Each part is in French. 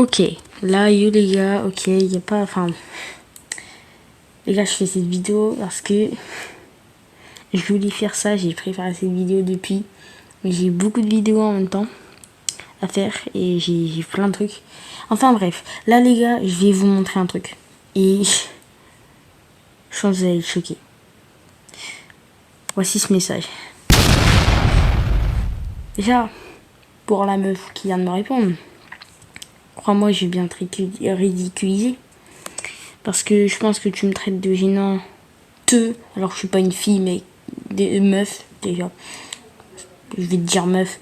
Ok, là, les gars, ok, il n'y a pas... Enfin, les gars, je fais cette vidéo parce que je voulais faire ça. J'ai préparé cette vidéo depuis. Mais j'ai beaucoup de vidéos en même temps à faire et j'ai plein de trucs. Enfin bref, là les gars, je vais vous montrer un truc. Et je pense que vous allez être choqués. Voici ce message. Déjà, pour la meuf qui vient de me répondre, crois-moi, je vais bien te ridiculiser. Parce que je pense que tu me traites de gênant, alors que je suis pas une fille, mais des meufs, déjà. Je vais te dire meuf.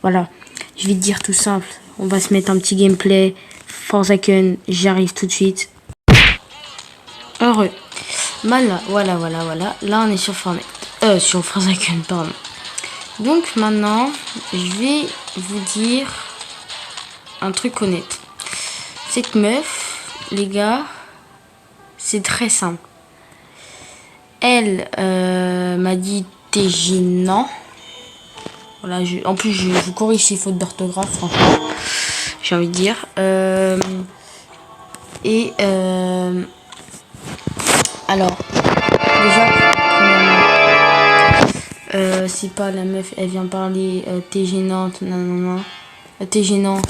Voilà, je vais te dire tout simple. On va se mettre un petit gameplay. Forsaken, j'arrive tout de suite. Heureux. Voilà. Là, on est sur sur Forsaken, pardon. Donc, maintenant, je vais vous dire un truc honnête. Cette meuf, les gars, c'est très simple. Elle m'a dit t'es gênant. Voilà, en plus, je vous corrige ces fautes d'orthographe, franchement. J'ai envie de dire. Alors, déjà, c'est pas la meuf, elle vient parler, t'es gênante, non. T'es gênant.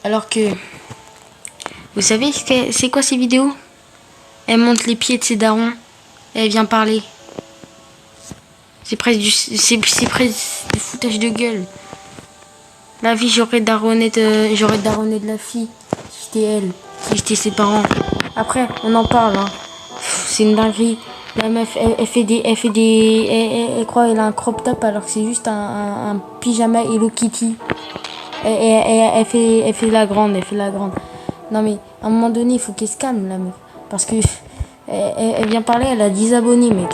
Alors que, vous savez, c'est quoi ces vidéos? Elle monte les pieds de ses darons. Elle vient parler. C'est presque du foutage de gueule. La vie, j'aurais daronné de la fille si j'étais elle, si j'étais ses parents. Après, on en parle, hein. C'est une dinguerie. La meuf, elle croit qu'elle a un crop top alors que c'est juste un pyjama Hello Kitty. Elle fait la grande, Non mais, à un moment donné, il faut qu'elle se calme, la meuf. Parce que, elle vient parler, elle a 10 abonnés, mec.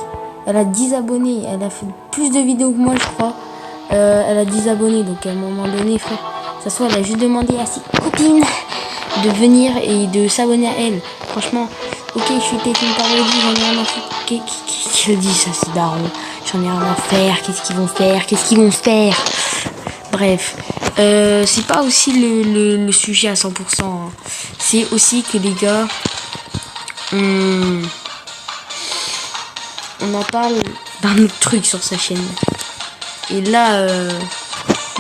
Elle a 10 abonnés, elle a fait plus de vidéos que moi, je crois. Elle a 10 abonnés, donc à un moment donné, frère, ça soit, elle a juste demandé à ses copines de venir et de s'abonner à elle. Franchement, ok, je suis peut-être une parodie, j'en ai rien à foutre. Qui le dit ça, c'est daron? J'en ai rien à faire, qu'est-ce qu'ils vont faire? Bref, c'est pas aussi le sujet à 100%. Hein. C'est aussi que les gars, on en parle d'un autre truc sur sa chaîne. Et là,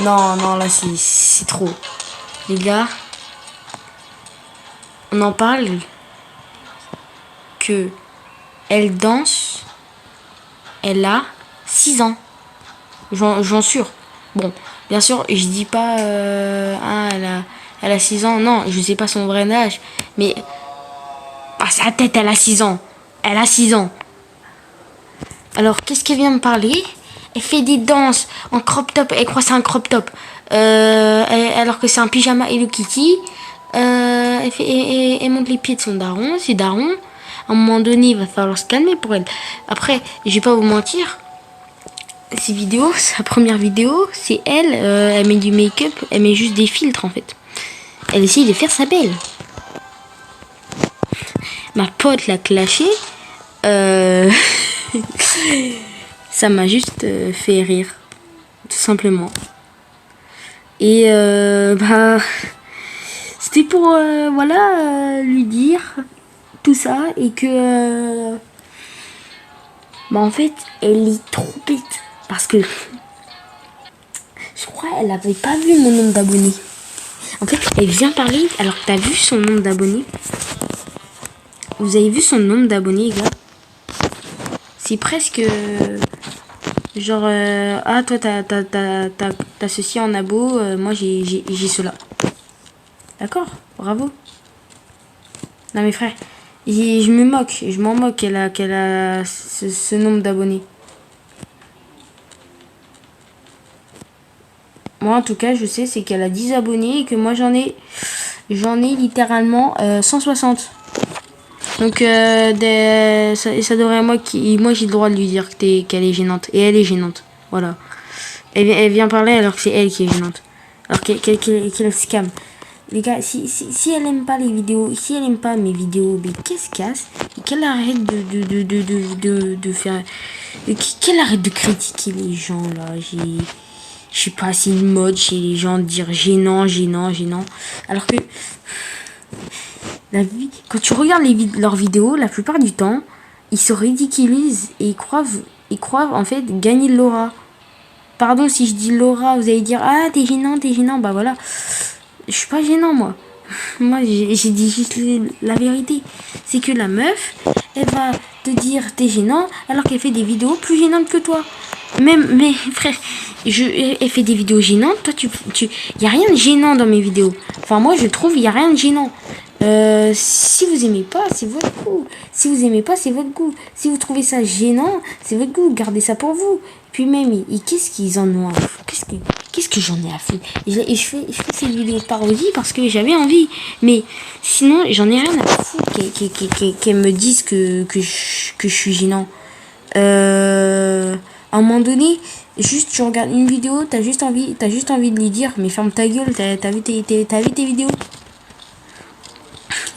non, là c'est trop. Les gars, on en parle que elle danse, elle a 6 ans. J'en sûr. Bon, bien sûr, je dis pas, elle a 6 ans. Non, je sais pas son vrai âge. Mais, à sa tête, elle a 6 ans. Elle a 6 ans. Alors, qu'est-ce qu'elle vient me parler? Elle fait des danses en crop top. Elle croit que c'est un crop top. Alors que c'est un pyjama Hello Kitty. Elle monte les pieds de son daron. C'est daron. À un moment donné, il va falloir se calmer pour elle. Après, je vais pas vous mentir. Ces vidéos, sa première vidéo, c'est elle. Elle met du make-up. Elle met juste des filtres, en fait. Elle essaye de faire sa belle. Ma pote l'a clashé. Ça m'a juste fait rire, tout simplement. Et c'était pour lui dire tout ça et que en fait elle est trop bête parce que je crois elle avait pas vu mon nombre d'abonnés. En fait elle vient parler alors que t'as vu son nombre d'abonnés. Vous avez vu son nombre d'abonnés, les gars? C'est presque genre toi t'as ceci en abo, moi j'ai cela. D'accord, bravo. Non mais frère, je m'en moque qu'elle a ce nombre d'abonnés. Moi en tout cas je sais c'est qu'elle a 10 abonnés et que moi j'en ai littéralement 160. Donc ça devrait moi j'ai le droit de lui dire qu'elle est gênante. Et elle est gênante. Voilà. Elle vient parler alors que c'est elle qui est gênante. Alors qu'elle se calme. Les gars, si elle aime pas les vidéos, si elle aime pas mes vidéos, mais qu'elle se casse, qu'elle arrête de faire, qu'elle arrête de critiquer les gens là. Je sais pas, c'est une mode chez les gens de dire gênant, gênant, gênant. Alors que quand tu regardes leurs vidéos, la plupart du temps, ils se ridiculisent et ils croient en fait gagner de l'aura. Pardon si je dis l'aura, vous allez dire ah t'es gênant, bah voilà. Je suis pas gênant moi. Moi j'ai dit juste la vérité. C'est que la meuf, elle va te dire t'es gênant alors qu'elle fait des vidéos plus gênantes que toi. Mais frère, elle fait des vidéos gênantes. Toi y a rien de gênant dans mes vidéos. Enfin moi je trouve y a rien de gênant. Si vous aimez pas, c'est votre goût. Si vous aimez pas, c'est votre goût. Si vous trouvez ça gênant, c'est votre goût. Gardez ça pour vous. Puis même, qu'est-ce qu'ils en ont à foutre? Qu'est-ce que j'en ai à foutre? Et je fais ces vidéos parodie parce que j'avais envie. Mais sinon, j'en ai rien à foutre qu'elles me disent que je suis gênant. À un moment donné, juste tu regardes une vidéo, t'as juste envie de lui dire, mais ferme ta gueule, t'as vu tes vidéos?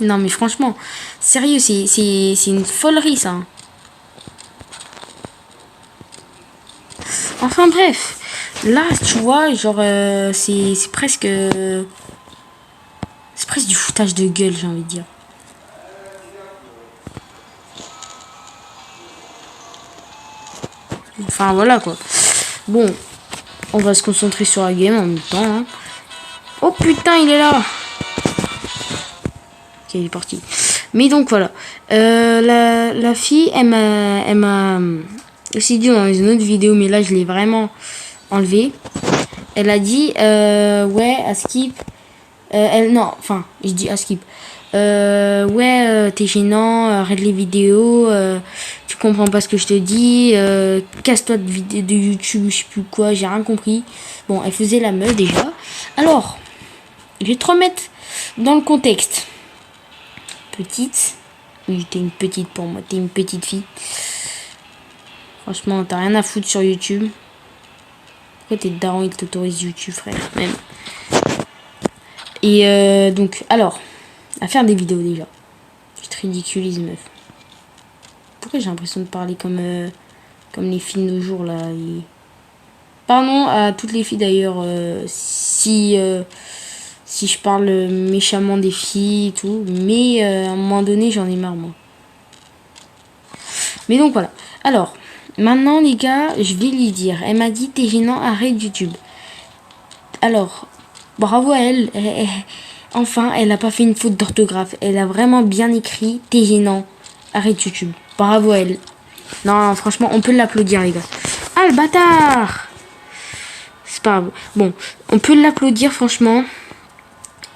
Non mais franchement, sérieux, c'est une folerie ça. Enfin bref, là tu vois, genre c'est presque du foutage de gueule, j'ai envie de dire. Enfin voilà quoi. Bon, on va se concentrer sur la game en même temps. Hein. Oh putain, il est là. Ok, il est parti. Mais donc voilà, la fille, elle m'a aussi dit dans une autre vidéo, mais là je l'ai vraiment enlevé. Elle a dit ouais Askip, je dis Askip. Ouais t'es gênant, arrête les vidéos, tu comprends pas ce que je te dis, casse-toi de YouTube, je sais plus quoi, j'ai rien compris. Bon, elle faisait la meuf déjà. Alors, je vais te remettre dans le contexte. Petite. Oui, t'es une petite pour moi. T'es une petite fille. Franchement, t'as rien à foutre sur YouTube. Pourquoi tes darons, ils t'autorisent YouTube, frère, même. Et donc, alors, à faire des vidéos déjà. Tu te ridiculises, meuf. Pourquoi j'ai l'impression de parler comme les filles de nos jours, là. Pardon à toutes les filles, d'ailleurs, si je parle méchamment des filles et tout. Mais à un moment donné, j'en ai marre, moi. Mais donc, voilà. Alors, maintenant, les gars, je vais lui dire. Elle m'a dit, t'es gênant, arrête YouTube. Alors, bravo à elle. Enfin, elle n'a pas fait une faute d'orthographe. Elle a vraiment bien écrit, t'es gênant, arrête YouTube. Bravo à elle. Non, franchement, on peut l'applaudir, les gars. Ah, le bâtard! C'est pas grave. Bon, on peut l'applaudir, franchement.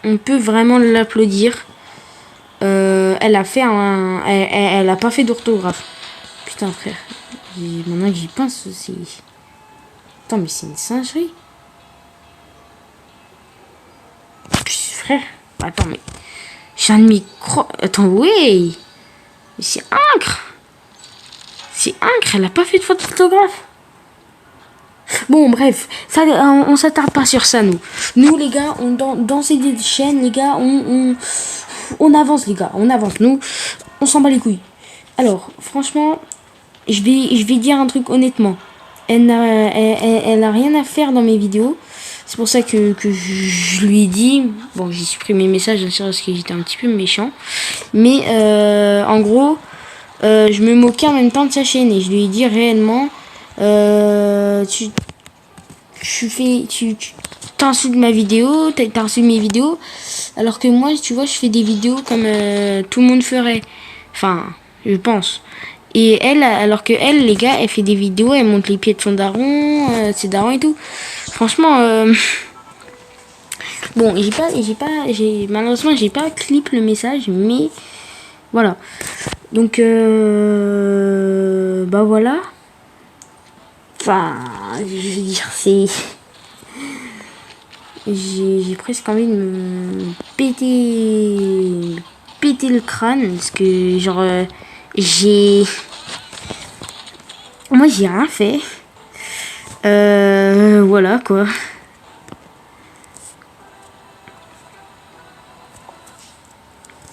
On peut vraiment l'applaudir. Elle a fait elle a pas fait d'orthographe. Putain, frère. Maintenant que j'y pense, c'est... Attends, mais c'est une singerie. Frère. Attends, mais... J'ai un micro... Attends, ouais. C'est incre. Elle a pas fait de faute d'orthographe. Bon, bref, ça, on s'attarde pas sur ça, nous. Nous, les gars, dans ces chaînes, les gars, on avance, les gars. On avance. Nous, on s'en bat les couilles. Alors, franchement, je vais dire un truc honnêtement. Elle n'a rien à faire dans mes vidéos. C'est pour ça que je lui ai dit... Bon, j'ai supprimé mes messages, bien sûr, parce que j'étais un petit peu méchant. Mais, en gros, je me moquais en même temps de sa chaîne. Et je lui ai dit réellement... tu t'insultes ma vidéo, t'insultes mes vidéos, alors que moi, tu vois, je fais des vidéos comme tout le monde ferait. Enfin, je pense. Et elle, alors que elle, les gars, elle fait des vidéos, elle monte les pieds de son daron, ses darons et tout. Franchement, bon, malheureusement, j'ai pas clip le message, mais voilà. Donc, bah voilà. Enfin, je veux dire, c'est... J'ai presque envie de me péter le crâne, parce que, genre, moi, j'ai rien fait. Voilà, quoi.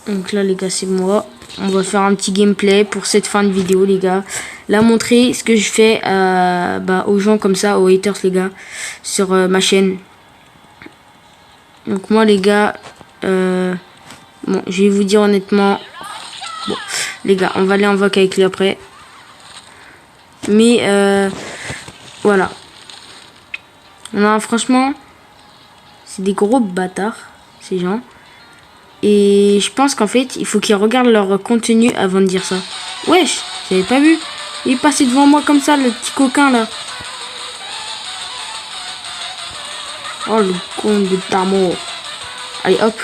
Donc là, les gars, c'est moi. On va faire un petit gameplay pour cette fin de vidéo, les gars. Là, montrer ce que je fais aux gens comme ça, aux haters, les gars. sur ma chaîne. Donc moi les gars, bon, je vais vous dire honnêtement, bon, les gars, on va aller en voc avec lui après. Mais voilà. Non, franchement, c'est des gros bâtards, ces gens. Et je pense qu'en fait, il faut qu'ils regardent leur contenu avant de dire ça. Wesh, j'avais pas vu. Il est passé devant moi comme ça, le petit coquin là. Oh, le con de ta mort. Allez, hop.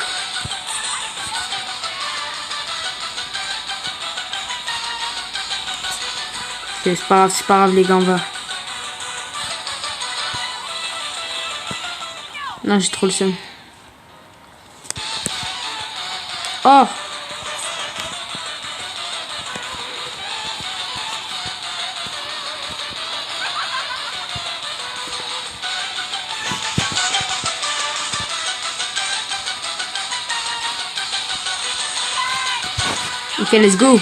C'est pas grave, les gars, on va. Non, j'ai trop le seum. Oh! Ok, let's go.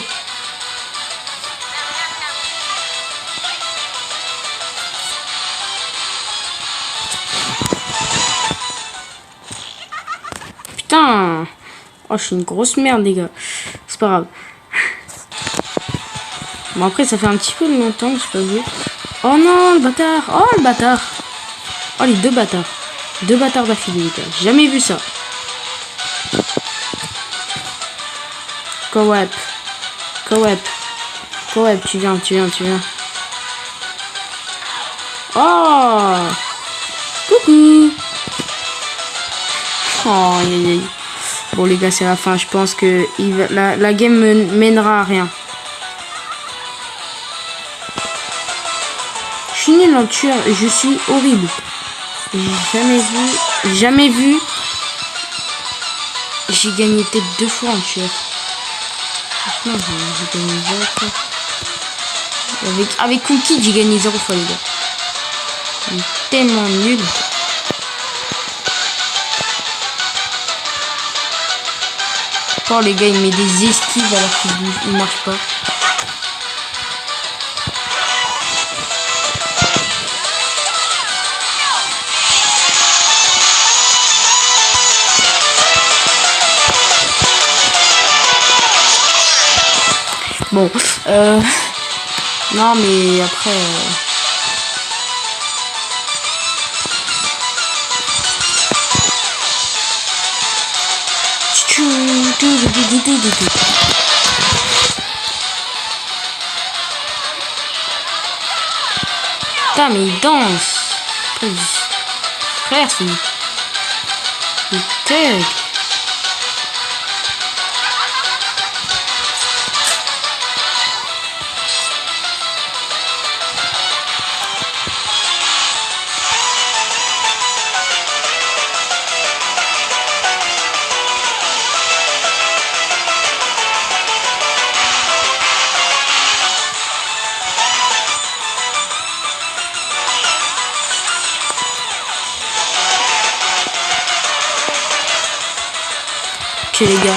Putain. Oh, je suis une grosse merde, les gars. C'est pas grave. Bon, après, ça fait un petit peu longtemps que j'ai pas vu. Oh non, le bâtard. Oh, le bâtard. Oh, les deux bâtards. Deux bâtards d'affilée, les gars. J'ai jamais vu ça. Coep. Coep. Coep, tu viens. Oh. Coucou. Oh, aïe, aïe, aïe. Bon, les gars, c'est la fin. Je pense que la game mènera à rien. Je suis nul en tueur. Je suis horrible. J'ai jamais vu. J'ai gagné peut-être 2 fois en tueur. Franchement, j'ai gagné 0 fois. Avec Cookie, j'ai gagné 0 fois, les gars. Il est tellement nul. Oh, les gars, il met des esquives alors qu'il marche pas. Bon, non, mais après... Putain, mais il danse. Frère, c'est... Il tag. Ok, les gars.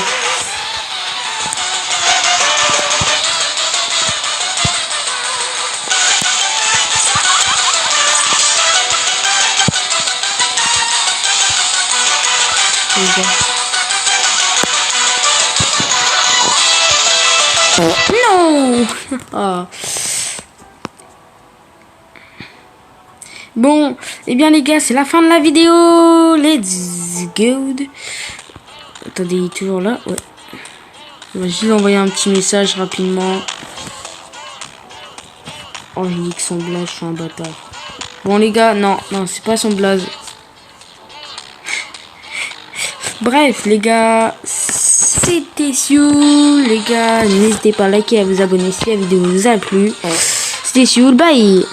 Non. Oh. Bon, eh bien les gars, c'est la fin de la vidéo. Let's go. Attendez, il est toujours là. Ouais. Je vais lui envoyer un petit message rapidement. Oh, je dis que son blaze, je suis un bâtard. Bon les gars, non, c'est pas son blaze. Bref, les gars, c'était Sioul. Les gars, n'hésitez pas à liker et à vous abonner si la vidéo vous a plu. C'était Sioul, bye.